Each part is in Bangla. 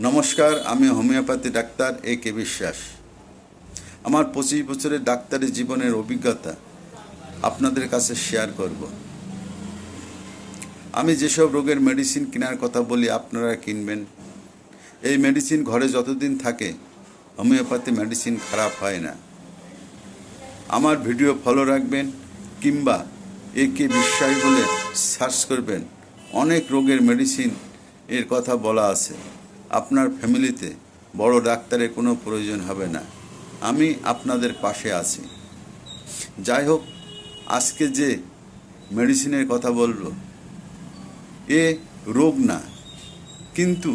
নমস্কার, আমি হোমিওপ্যাথি ডাক্তার A.K. বিশ্বাস। আমার 25 বছরের ডাক্তারি জীবনের অভিজ্ঞতা আপনাদের কাছে শেয়ার করব। আমি যেসব রোগের মেডিসিন কেনার কথা বলি আপনারা কিনবেন। এই মেডিসিন ঘরে যতদিন থাকে হোমিওপ্যাথি মেডিসিন খারাপ হয় না। আমার ভিডিও ফলো রাখবেন কিংবা A.K. বিশ্বাস বলে সার্চ করবেন। অনেক রোগের মেডিসিন এর কথা বলা আছে। আপনার ফ্যামিলিতে বড় ডাক্তারের কোনো প্রয়োজন হবে না। আমি আপনাদের পাশে আছি। যাই হোক, আজকে যে মেডিসিনের কথা বলবো এ রোগ না, কিন্তু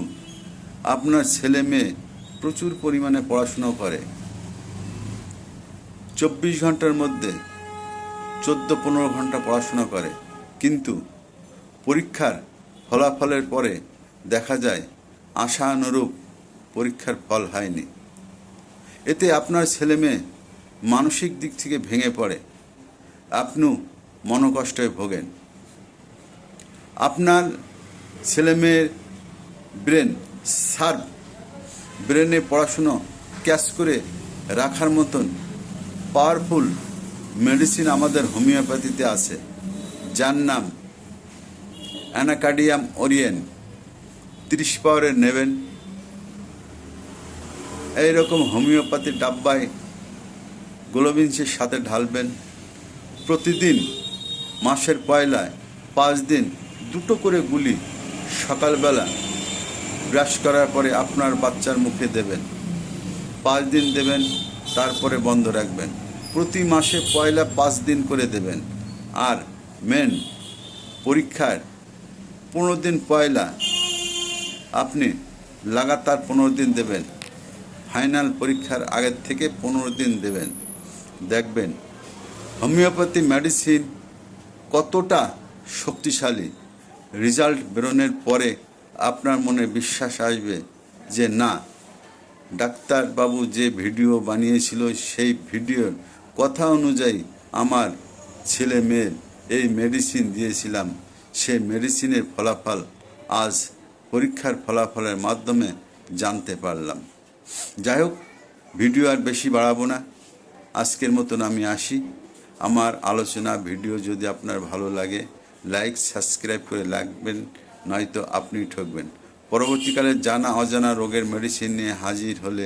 আপনার ছেলে মেয়ে প্রচুর পরিমাণে পড়াশুনো করে। 24 ঘন্টার মধ্যে 14-15 ঘন্টা পড়াশোনা করে, কিন্তু পরীক্ষার ফলাফলের পরে দেখা যায় আশানুরূপ পরীক্ষার ফল হয়নি। এতে আপনার ছেলে মেয়ে মানসিক দিক থেকে ভেঙে পড়ে, আপনিও মনোকষ্টে ভোগেন। আপনার ছেলে মেয়ের ব্রেনে পড়াশুনো ক্যাচ করে রাখার মতন পাওয়ারফুল মেডিসিন আমাদের হোমিওপ্যাথিতে আছে, যার নাম অ্যানাকার্ডিয়াম ওরিয়েন। 30 পাওয়ারের নেবেন। এইরকম হোমিওপ্যাথি ডাব্বায় গ্লোবিনসের সাথে ঢালবেন। প্রতিদিন মাসের পয়লায় 5 দিন 2টো করে গুলি সকালবেলা ব্রাশ করার পরে আপনার বাচ্চার মুখে দেবেন। 5 দিন দেবেন, তারপরে বন্ধ রাখবেন। প্রতি মাসে পয়লা 5 দিন করে দেবেন। আর মেন পরীক্ষার 15 দিন পয়লা আপনি লাগাতার 15 দিন দেবেন। ফাইনাল পরীক্ষার আগের থেকে 15 দিন দেবেন। দেখবেন হোমিওপ্যাথি মেডিসিন কতটা শক্তিশালী। রেজাল্ট বেরোনোর পরে আপনার মনে বিশ্বাস আসবে যে না, ডাক্তারবাবু যে ভিডিও বানিয়েছিল সেই ভিডিওর কথা অনুযায়ী আমার ছেলে মেয়ের এই মেডিসিন দিয়েছিলাম, সেই মেডিসিনের ফলাফল আজ পরীক্ষার ফলাফলের মাধ্যমে জানতে পারলাম। যাই হোক, ভিডিও আর বেশি বাড়াবো না। আজকের মতন আমি আসি। আমার আলোচনা ভিডিও যদি আপনার ভালো লাগে লাইক সাবস্ক্রাইব করে রাখবেন, নয়তো আপনি ঠকবেন। পরবর্তীকালে জানা অজানা রোগের মেডিসিন নিয়ে হাজির হলে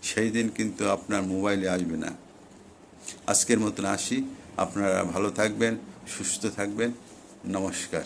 সেই দিন কিন্তু আপনার মোবাইলে আসবে না। আজকের মতন আসি। আপনারা ভালো থাকবেন, সুস্থ থাকবেন। নমস্কার।